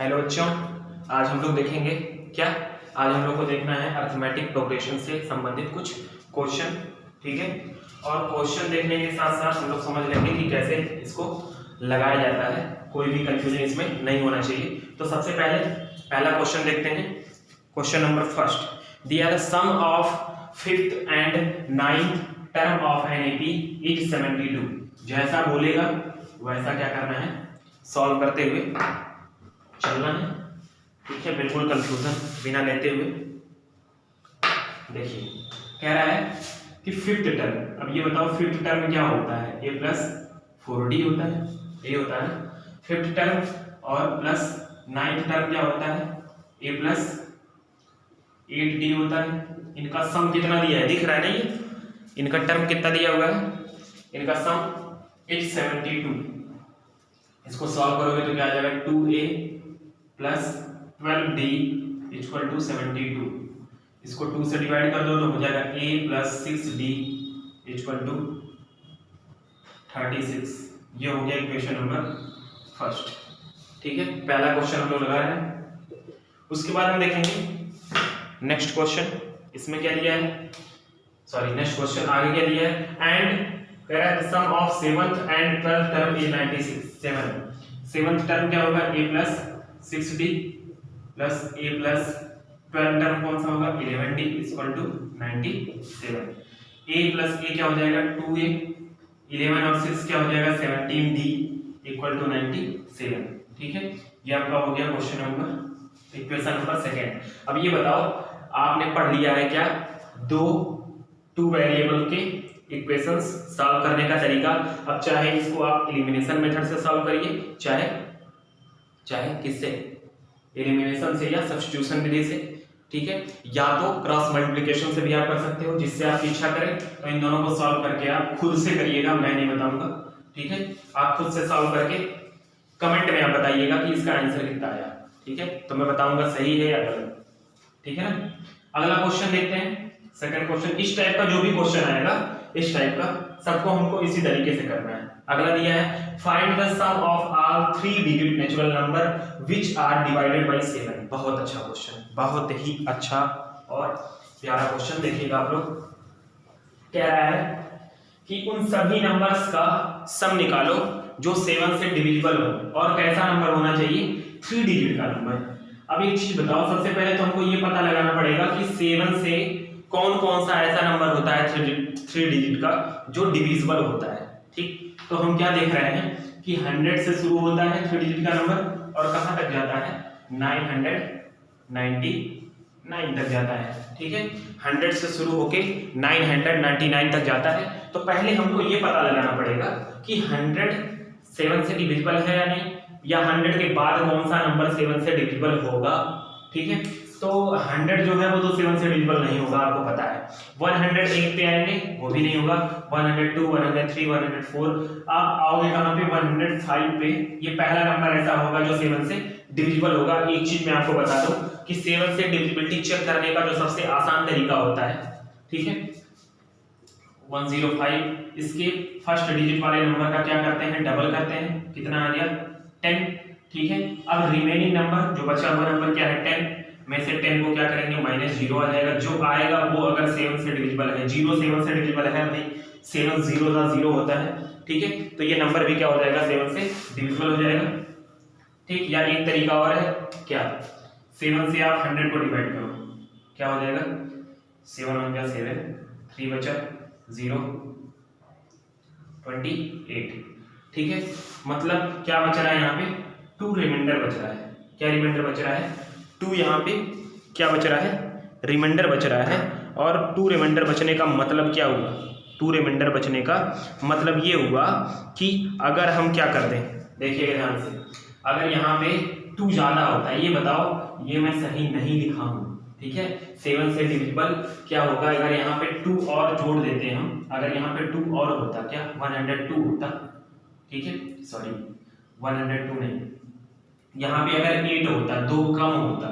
Hello बच्चों, आज हम लोग देखेंगे क्या। आज हम लोग को देखना है अरिथमेटिक प्रोग्रेशन से संबंधित कुछ क्वेश्चन, ठीक है। और क्वेश्चन देखने के साथ साथ हम लोग समझ लेंगे कि कैसे इसको लगाया जाता है, कोई भी कंफ्यूजन इसमें नहीं होना चाहिए। तो सबसे पहला क्वेश्चन देखते हैं। Question number first, the sum of 5th and 9th term of an AP is 72। जैसा बोलेगा वैसा क्या करना है, सॉल्व करते हुए चलना है, ठीक है। बिल्कुल कंफ्यूजन बिना लेते हुए। देखिए कह रहा है कि 5th टर्म, अब ये बताओ 5th टर्म में क्या होता है, a प्लस 4d होता है, ये होता है 5th टर्म। और प्लस 9th टर्म क्या होता है, a प्लस 8d होता है। इनका सम कितना दिया है, दिख रहा है ना, ये इनका टर्म कितना दिया हुआ है, इनका सम इज 72। इसको सॉल्व करोगे तो क्या आ जाएगा, 2a plus 12d equal to 72। इसको 2 से डिवाइड कर दो तो हो जाएगा a plus 6d equal to 36। ये हो गया इक्वेशन नंबर फर्स्ट, ठीक है। पहला क्वेश्चन हम लोग लगा रहे हैं। उसके बाद हम देखेंगे नेक्स्ट क्वेश्चन। इसमें क्या दिया है, सॉरी नेक्स्ट क्वेश्चन आगे क्या दिया है, एंड कह रहा है sum of 7th and 12th term is 96। 7th term क्या होगा, a plus 6d plus a plus 12 term कौन सा होगा, 11d equal to 97। a plus a क्या हो जाएगा, 2a, 11 और 6 क्या हो जाएगा, 17d इक्वल टू 97, ठीक है। ये आपका हो गया question number, equation number second. अब ये बताओ, आपने पढ़ लिया है क्या, टू वेरिएबल के इक्वेशंस सॉल्व करने का तरीका। अब चाहे इसको आप एलिमिनेशन मेथड से सॉल्व करिए, चाहे किससे, एलिमिनेशन से या सब्स्टिट्यूशन विधि से, ठीक है। या तो क्रॉस मल्टीप्लिकेशन से भी आप कर सकते हो, जिससे आप इच्छा करें तो इन दोनों को सॉल्व करके आप खुद से करिएगा, मैं नहीं बताऊंगा, ठीक है। आप खुद से सॉल्व करके कमेंट में आप बताइएगा कि इसका आंसर कितना आया, ठीक है। तो मैं बताऊंगा सही है या गलत, ठीक है ना। अगला क्वेश्चन देखते हैं, सेकंड क्वेश्चन। इस टाइप का जो भी क्वेश्चन आएगा, इस टाइप का सबको हमको इसी तरीके से करना है। अगला दिया है, find the sum of all 3 digit natural number which are divided by 7। बहुत अच्छा क्वेश्चन, बहुत ही अच्छा और प्यारा क्वेश्चन। देखिएगा आप लोग, कह रहा है कि उन सभी नंबर्स का सम निकालो जो 7 से डिविजिबल हो, और कैसा नंबर होना चाहिए, 3 डिजिट का नंबर। अब एक चीज बताओ, सबसे पहले तो हमको ये पता लगाना पड़ेगा कि 7 से कौन कौन सा ऐसा नंबर होता है 3 डिजिट का जो डिविजिबल होता है, ठीक। तो हम क्या देख रहे हैं कि 100 से शुरू होता है 3 डिजिट का नंबर, और कहां तक जाता है, 999 तक जाता है, ठीक है। 100 से शुरू होके 999 तक जाता है। तो पहले हमको ये पता लगाना पड़ेगा कि 100 7 से डिविजिबल है या नहीं, या 100 के बाद कौन सा नंबर 7 से डिविजिबल होगा, ठीक है। तो 100 जो है वो तो 7 से डिविजिबल नहीं होगा, आपको पता है। 101 पे आएंगे, वो भी नहीं होगा। 102, 103, 104, आप आओगे कहां पे, 105 पे। ये पहला नंबर ऐसा होगा जो 7 से डिविजिबल होगा। एक चीज मैं आपको बता दूं कि 7 से डिविजिबिलिटी चेक करने का जो सबसे आसान तरीका होता है, ठीक है, 105, इसके फर्स्ट डिजिट वाले नंबर का क्या करते हैं, डबल करते हैं। कितना आ गया, 10, ठीक है। अब रिमेनिंग नंबर जो बचा हुआ नंबर क्या है, 10 में से 10 को क्या करेंगे, -0 आ जाएगा। जो आएगा वो अगर 7 से डिविजिबल है, 0 7 से डिविजिबल है नहीं, 7 0 का 0 होता है, ठीक है। तो ये नंबर भी क्या हो जाएगा, 7 से डिविजिबल हो जाएगा, ठीक। या एक तरीका और है क्या, 7 से आप 100 को डिवाइड करो, क्या हो जाएगा, 7 1 जा 7, 3 बचा 0, 28, ठीक है। मतलब क्या बच रहा है यहाँ पे, 2 रिमाइंडर बच रहा है। क्या रिमाइंडर बच रहा है, 2 यहाँ पे क्या बच रहा है, रिमाइंडर बच रहा है। और 2 रिमाइंडर बचने का मतलब क्या हुआ, 2 रिमाइंडर बचने का मतलब ये हुआ कि अगर हम क्या कर दें, देखिएगा ध्यान से, अगर यहाँ पे 2 ज्यादा होता है, ये बताओ, ये मैं सही नहीं लिखा हूँ, ठीक है। 7 से डिविजिबल क्या होगा, अगर यहाँ पे 2 और जोड़ देते हैं हम, अगर यहाँ पे 2 और होता क्या, 102 होता, ठीक है, सॉरी 102 नहीं, यहाँ पे अगर 8 होता, 2 कम होता,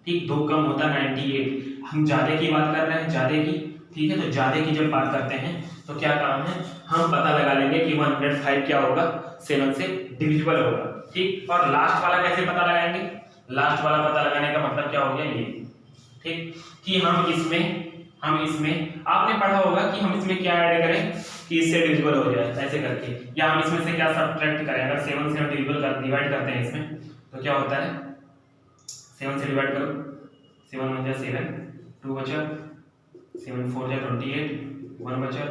ठीक, 2 कम होता 98। हम ज्यादा की बात कर रहे हैं, ज्यादा की, ठीक है। तो ज्यादा की जब बात करते हैं तो क्या काम है, हम पता लगा लेंगे कि 105 क्या होगा, 7 से डिविजिबल होगा, ठीक। और लास्ट वाला कैसे पता लगाएंगे, लास्ट वाला पता लगाने का मतलब क्या हो गया ये, ठीक, कि हम इसमें आपने पढ़ा होगा कि हम इसमें क्या ऐड करें कि इससे डिविजिबल हो जाए ऐसे करके, या हम इसमें से क्या सब्ट्रैक्ट करें। अगर 7 से हम डिवाइड करते हैं इसमें तो क्या होता है, 7 से डिवाइड करो, 7 1 7, 2 बचा, 7 4 28, 1 बचा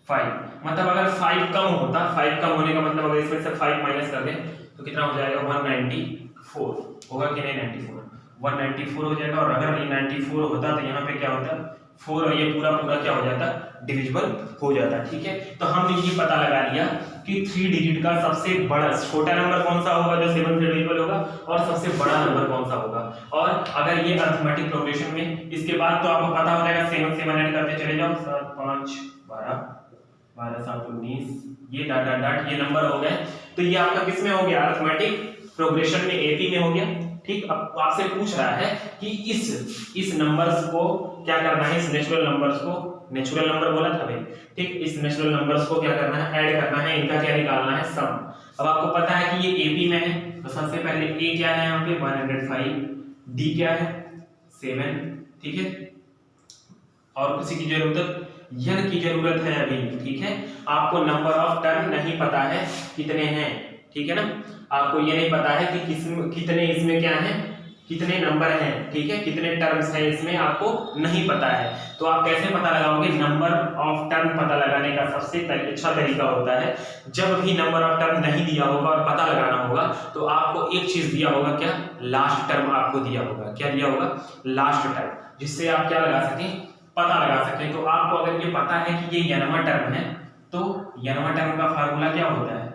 5। मतलब अगर 5 कम होता, 5 कम होने का मतलब अगर इसमें से 5 माइनस कर दें तो कितना हो जाएगा, 194 होगा कि नहीं, 94 194 हो जाएगा। और अगर ये 94 होता तो यहाँ पे क्या होता, 4 और ये पूरा क्या हो जाता, डिविजिबल हो जाता, ठीक है। तो हमने ये पता लगा लिया कि 3 डिजिट का सबसे बड़ा छोटा नंबर कौन सा होगा जो 7 से डिविजिबल होगा, और सबसे बड़ा नंबर कौन सा होगा। और अगर ये अरिथमेटिक प्रोग्रेशन में इसके बाद तो आपको पता हो जाएगा, 7 7 ऐड करते चले जाओ, 7 5 12 12 7 19, ये डॉट ये नंबर हो गए। तो ये आपका किस में हो गया, अरिथमेटिक प्रोग्रेशन में, एपी में हो गया, ठीक। अब आपसे पूछ रहा है कि इस नंबर्स को क्या करना है, इस नेचुरल नंबर्स को, नेचुरल नंबर बोला था भाई, ठीक, इस नेचुरल नंबर्स को क्या करना है, ऐड करना है, इनका क्या निकालना है, सम। अब आपको पता है कि ये एपी में है, तो सबसे पहले ए क्या है यहाँ पे 105, डी क्या है 7, ठीक है, और किसी की जरूरत यन की जरूरत है अभी, ठीक है। आपको नंबर ऑफ टर्म नहीं पता है कितने हैं, ठीक है ना, आपको ये नहीं पता है कि कितने इसमें क्या है, कितने नंबर हैं, ठीक है, कितने टर्म्स हैं इसमें आपको नहीं पता है। तो आप कैसे पता लगाओगे, नंबर ऑफ टर्म पता लगाने का सबसे अच्छा तरीका होता है, जब भी नंबर ऑफ टर्म नहीं दिया होगा और पता लगाना होगा तो आपको एक चीज दिया होगा, क्या, लास्ट टर्म आपको दिया होगा, क्या दिया होगा, लास्ट टर्म, जिससे आप क्या लगा सकें, पता लगा सकें। तो आपको अगर ये पता है कि ये यनवा टर्म है, तो यनवा टर्म का फार्मूला क्या होता है,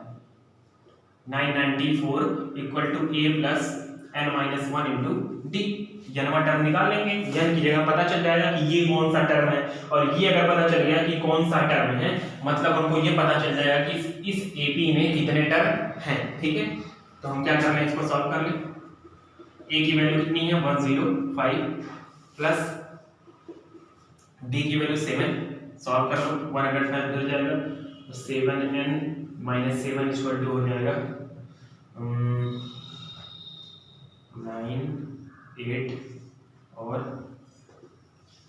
994 equal to a plus n minus 1 into d. यनवा टर्म निकाल लेंगे, यन की जगह पता चल जाएगा कि ये कौन सा टर्म है, और ये अगर पता चल गया कि कौन सा टर्म है, मतलब हमको ये पता चल जाएगा कि इस एपी में कितने टर्म हैं, ठीक है। तो हम क्या कर लें, इसको सॉल्व कर लें। a की वैल्यू कितनी है 105 प्लस डी की वैल्यू 7, सॉल्व कर लो, 105 इधर जाएगा तो 7n माइनस 7 इक्वल टू हो जाएगा 9 8 और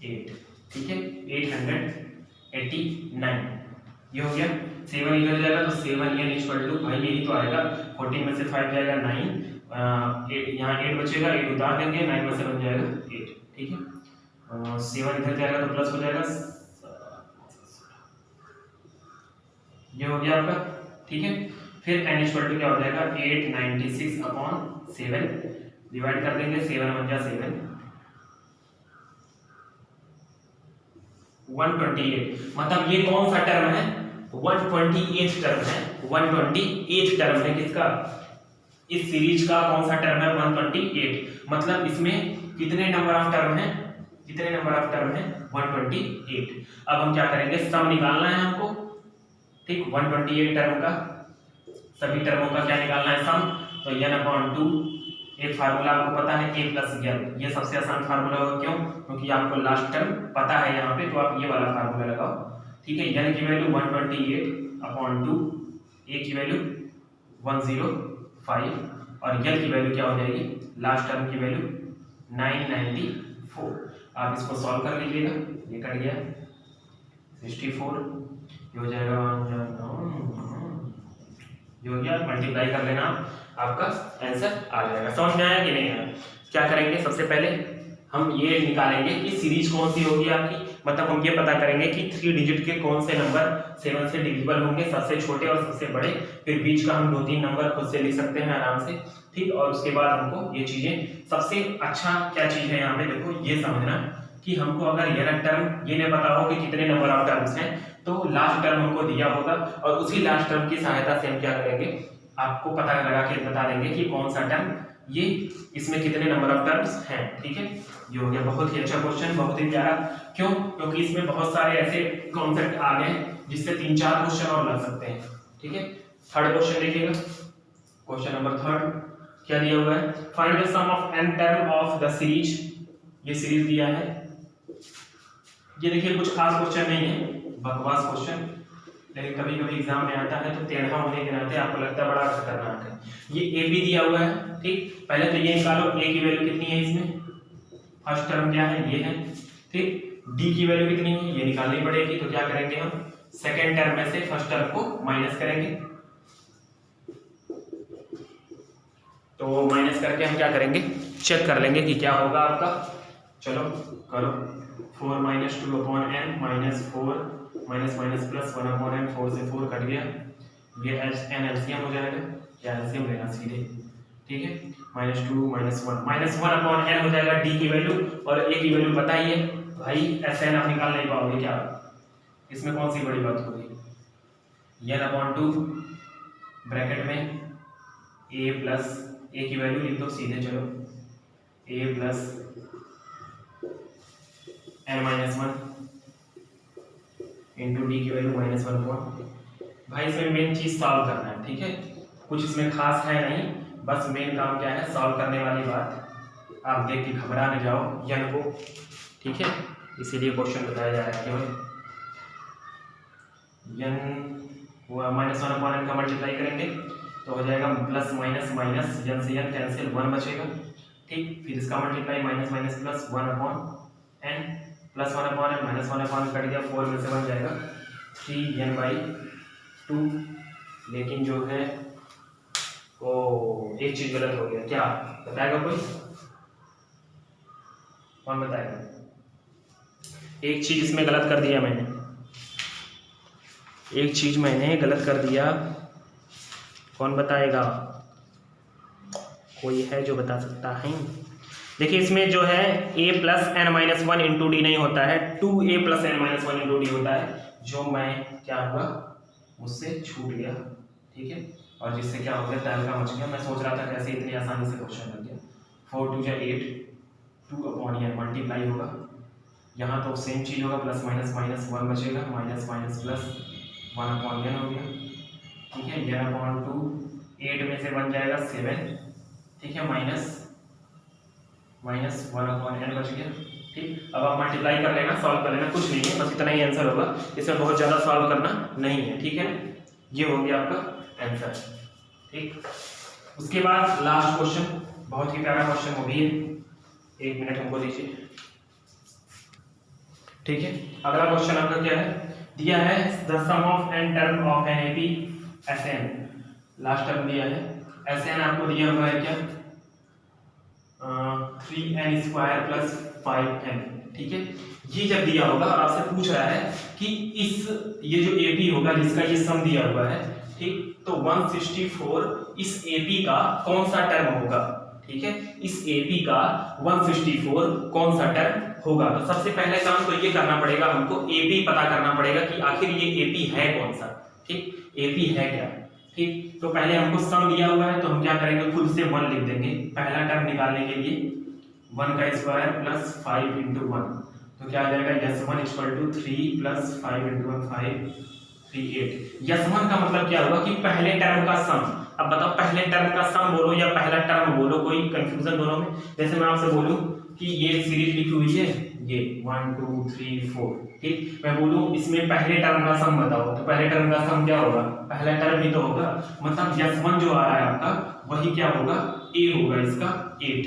8, ठीक है, 889 ये हो गया। 7 इधर जाएगा तो 7n इक्वल टू, भाई यही तो आएगा, 14 में से 5 जाएगा 9, 8 यहाँ 8 बचेगा, 8 उतार देंगे, 9 में से बन जाएगा 8, ठीक है। 7 इधर जाएगा तो प्लस हो जाएगा, ये हो गया आपका, ठीक है। फिर n इक्वल टू क्या हो जाएगा 896 अपॉन 7, डिवाइड कर देंगे, 7 1 जा 7, 128, मतलब ये कौन सा टर्म है, 128 टर्म है, 128 टर्म है किसका, इस सीरीज का कौन सा टर्म है 128, मतलब इसमें कितने नंबर ऑफ टर्म है, कितने नंबर ऑफ टर्म है 128। अब हम क्या करेंगे, सम निकालना है हमको, ठीक, 128 टर्म का, सभी टर्मों का क्या निकालना है, सम। तो n/2, एक फार्मूला आपको पता है a प्लस n, ये सबसे आसान फार्मूला होगा, क्यों, क्योंकि आपको लास्ट टर्म पता है यहाँ पे, तो आप ये वाला फार्मूला लगाओ, ठीक है। n की वैल्यू 128/2, a की वैल्यू 105 और l की वैल्यू क्या हो जाएगी, लास्ट टर्म की वैल्यू 994। आप इसको सॉल्व कर लीजिएगा, ये कट गया 64, ये हो जाएगा, ये हो गया, मल्टीप्लाई कर लेना, आपका आंसर आ जाएगा। समझ में आया कि नहीं आया। क्या करेंगे, सबसे पहले हम ये निकालेंगे कि सीरीज कौन सी होगी आपकी, मतलब हम ये पता करेंगे कि 3 डिजिट के कौन से नंबर 7 से डिविजिबल होंगे, सबसे छोटे और सबसे बड़े, फिर बीच का हम 2-3 नंबर खुद से लिख सकते हैं आराम से, ठीक। और उसके बाद हमको ये चीजें, सबसे अच्छा क्या चीज है यहाँ पे देखो, ये समझना कि हमको अगर यह टर्म ये नहीं पता हो कि कितने नंबर ऑफ टर्म्स हैं, तो लास्ट टर्म हमको दिया होगा और उसी लास्ट टर्म की सहायता से हम क्या करेंगे, आपको पता लगा के बता देंगे कि कौन सा टर्म, ये इसमें कितने नंबर ऑफ टर्म्स हैं, ठीक है। ये हो गया, बहुत ही अच्छा क्वेश्चन, बहुत ही प्यारा, क्यों, क्योंकि इसमें बहुत सारे ऐसे कॉन्सेप्ट आ गए जिससे 3-4 क्वेश्चन और लग सकते हैं, ठीक है। थर्ड क्वेश्चन देखिएगा, क्वेश्चन नंबर 3 क्या दिया हुआ है, find the sum of n term of the series, ये सीरीज दिया है। ये देखिए कुछ खास क्वेश्चन नहीं है, बकवास क्वेश्चन, लेकिन कभी कभी एग्जाम में आता है तो टेढ़ा होने के नाते आपको लगता है बड़ा खतरनाक है। ये ए बी दिया हुआ है, ठीक। पहले तो ये निकालो, ए की वैल्यू कितनी है इसमें, फर्स्ट टर्म क्या है, ये है, ठीक। डी की वैल्यू कितनी है, ये निकालनी पड़ेगी। तो क्या करेंगे हम, सेकेंड टर्म में से फर्स्ट टर्म को माइनस करेंगे। तो माइनस करके हम क्या करेंगे, चेक कर लेंगे कि क्या होगा आपका। चलो करो, 4 minus 2 upon n minus 4 minus minus plus 1 upon n, 4 से 4 कट गया, ये एन एलसीएम हो जाएगा, या एलसीएम लेना सीधे, ठीक है। माइनस 2 माइनस 1 अपॉन एन हो जाएगा डी की वैल्यू, और ए की वैल्यू पता ही है भाई, ऐसे एन आप निकाल नहीं पाओगे क्या, इसमें कौन सी बड़ी बात होगी। एन अपॉन 2 ब्रैकेट में ए प्लस, ए की वैल्यू लिख दो सीधे, चलो a plus n minus 1 into d की वैल्यू माइनस 1 भाई इसमें मेन चीज सॉल्व करना है, ठीक है। कुछ इसमें खास है नहीं, बस मेन काम क्या है, सॉल्व करने वाली बात। आप देख के घबरा न जाओ यन को, ठीक है, इसीलिए क्वेश्चन बताया जा रहा है केवल। यन माइनस 1 अपॉन एन का मल्टीप्लाई करेंगे तो हो जाएगा प्लस माइनस माइनस, यन से यन कैंसिल, 1 बचेगा, ठीक। फिर इसका multiply minus minus plus 1 upon n, plus 1 upon n minus 1 upon कट गया, 4 में से बन जाएगा 3n/2। लेकिन जो है वो एक चीज गलत हो गया, क्या बताएगा कोई, कौन बताएगा। एक चीज इसमें गलत कर दिया मैंने, एक चीज मैंने गलत कर दिया, कौन बताएगा, कोई है जो बता सकता है। देखिए इसमें जो है a plus n minus 1 into d नहीं होता है, 2a plus n minus 1 into d होता है, जो मैं क्या हुआ मुझसे छूट गया, ठीक है। और जिससे क्या हो गया, तहलका मच गया। मैं सोच रहा था कैसे इतनी आसानी से क्वेश्चन लग गया। 4 2 जा 8, 2 अपॉन एन मल्टीप्लाई होगा, यहाँ तो सेम चीज होगा, प्लस माइनस माइनस 1 बचेगा, minus minus plus 1 upon n हो गया, ठीक है। एन अपॉन 2 8 में से बन जाएगा 7, ठीक है, माइनस माइनस 1 अपॉन एन बच गया, ठीक। अब आप मल्टीप्लाई कर लेना, सॉल्व कर लेना, कुछ नहीं है, बस इतना ही आंसर होगा, इसमें बहुत ज़्यादा सॉल्व करना नहीं है, ठीक है। ये हो गया आपका आंसर, ठीक। उसके बाद लास्ट क्वेश्चन, बहुत ही प्यारा क्वेश्चन वो भी है, 1 मिनट हमको दीजिए, ठीक है। अगला क्वेश्चन आपका क्या है, दिया है the sum of n term of an AP S n, last term दिया है, एस एन आपको दिया हुआ है क्या, 3n² प्लस 5n, ठीक है। ये जब दिया होगा और आपसे पूछ रहा है कि इस ये जो AP होगा जिसका ये सम दिया हुआ है, ठीक, तो 164 इस AP का कौन सा टर्म होगा, ठीक है। इस AP का 164 कौन सा टर्म होगा। तो सबसे पहले काम तो ये करना पड़ेगा, हमको AP पता करना पड़ेगा कि आखिर ये AP है कौन सा, ठीक, AP है क्या, ठीक। तो पहले हमको सम दिया हुआ है, तो हम क्या करेंगे, खुद से 1 लिख देंगे पहला टर्म निकालने के लिए, 1 का स्क्वायर प्लस 5 इंटू 1, तो क्या आ जाएगा, S1 equal to 3 plus 5 into 1 5 3 8। S1 का मतलब क्या हुआ कि पहले टर्म का सम। अब बताओ पहले टर्म का सम बोलो या पहला टर्म बोलो, कोई कंफ्यूजन दोनों में। जैसे मैं आपसे बोलूं कि ये सीरीज लिखी हुई है, ये 1 2 3 4, ठीक, मैं बोलूं इसमें पहले टर्म का सम बताओ, तो पहले टर्म का सम क्या होगा, पहला टर्म ही तो होगा, मतलब S1 जो आ रहा है आपका वही क्या होगा, A होगा इसका 8,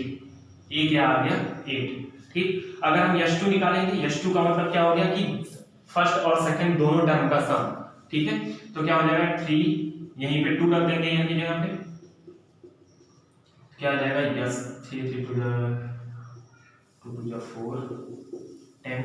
A क्या आ गया 8, ठीक। अगर हम S2 निकालेंगे, S2 का मतलब क्या हो गया कि फर्स्ट और सेकंड दोनों टर्म का सम, ठीक है। तो क्या हो जाएगा 3, यहीं पे 2 रख देंगे यहाँ की जगह पे, क्या आ जाएगा, यस 3 3 2 2 4 10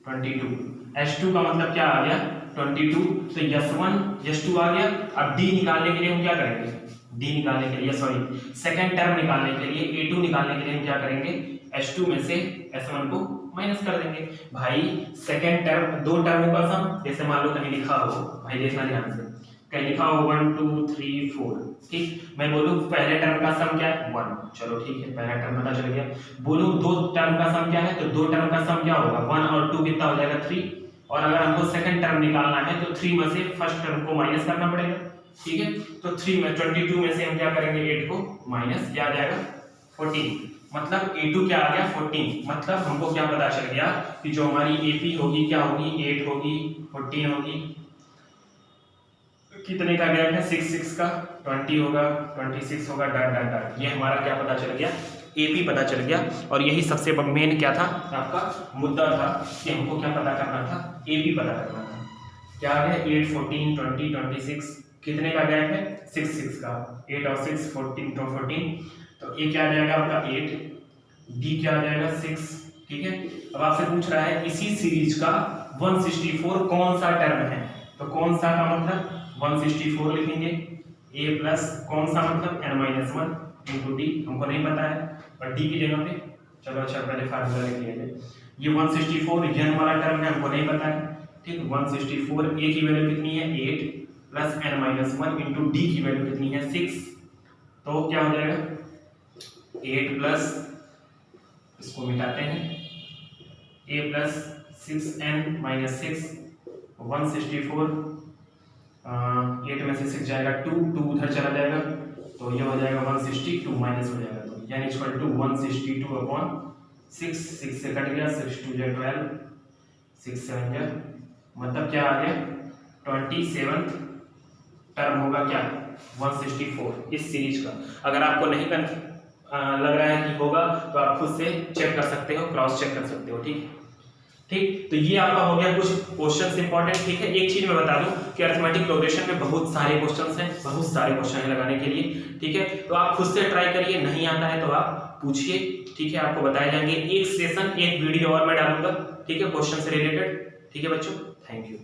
22। S2 का मतलब क्या आ गया 22, तो S1 S2 आ गया। अब D निकालने के लिए हम क्या करेंगे, D निकालने के लिए सॉरी सेकंड टर्म निकालने के लिए, A2 निकालने के लिए हम क्या करेंगे, S2 में से S1 को माइनस कर देंगे। भाई सेकंड टर्म दो टर्मों का सम, जैसे मान लो कहीं लिखा हो, भाई देखना ध्यान से, कहीं लिखा हो 1 2 3 4, ठीक। मैं बोलूं पहले टर्म का सम क्या है 1, चलो ठीक है, पहला टर्म पता चल गया। बोलूं दो टर्म का सम क्या है, तो दो टर्म का सम क्या होगा, 1 और 2 कितना हो जाएगा 3, और अगर हमको सेकंड टर्म निकालना है तो 3 में से फर्स्ट टर्म को माइनस करना पड़ेगा, ठीक है। तो 3 में 22 में से हम क्या करेंगे 8 को माइनस, क्या आ जाएगा 14, मतलब A2 क्या आ गया 14। मतलब हमको क्या पता चल गया कि जो हमारी AP होगी क्या होगी 8 होगी 14 होगी, कितने का गैप है, 6 का, 20 होगा, 26 होगा, डॉट डॉट डॉट। ये हमारा क्या पता चल गया, एपी पता चल गया। और यही सबसे मेन क्या था आपका मुद्दा था कि हमको क्या पता करना था, एपी पता करना था। क्या है 8, 14, 20, 26 कितने का गैप है, 6 का, 8 और 6 14 तो 14, तो ए क्या आ जाएगा आपका 8, डी क्या आ जाएगा 6। ठीक है, अब आपसे पूछ रहा है इसी सीरीज का 164 कौन सा टर्म है, तो कौन सा का मतलब 164 लिखेंगे, a प्लस कौन सा मतलब n-1 इंटू डी, हमको नहीं पता है, और डी की जगह पे चलो अच्छा पहले फार्मूला लिख लिया जाए। ये 164 यन वाला टर्म है, हमको नहीं पता है। ठीक, 164 a की वैल्यू कितनी है 8 प्लस n-1 इंटू डी की वैल्यू कितनी है 6, तो क्या हो जाएगा 8 प्लस, इसको मिटाते हैं, a प्लस 6n माइनस 6, 164, 8 में से 6 जाएगा 2 उधर चला जाएगा, तो ये हो जाएगा 162 माइनस हो जाएगा, तो यानी इक्वल टू 162 अपॉन 6, 6 से कट गया, 6 2 जा 12, 6 7 जा, मतलब क्या आ गया 27 टर्म होगा क्या 164 इस सीरीज का। अगर आपको नहीं लग रहा है कि होगा तो आप खुद से चेक कर सकते हो, क्रॉस चेक कर सकते हो। ठीक, तो ये आपका हो गया कुछ क्वेश्चंस इंपॉर्टेंट। ठीक है, एक चीज मैं बता दूं कि अरिथमेटिक प्रोग्रेशन में बहुत सारे क्वेश्चंस हैं, बहुत सारे क्वेश्चन है लगाने के लिए। ठीक है, तो आप खुद से ट्राई करिए, नहीं आता है तो आप पूछिए। ठीक है, आपको बताए जाएंगे, एक सेशन एक वीडियो और मैं डालूंगा। ठीक है, क्वेश्चन से रिलेटेड। ठीक है बच्चों, थैंक यू।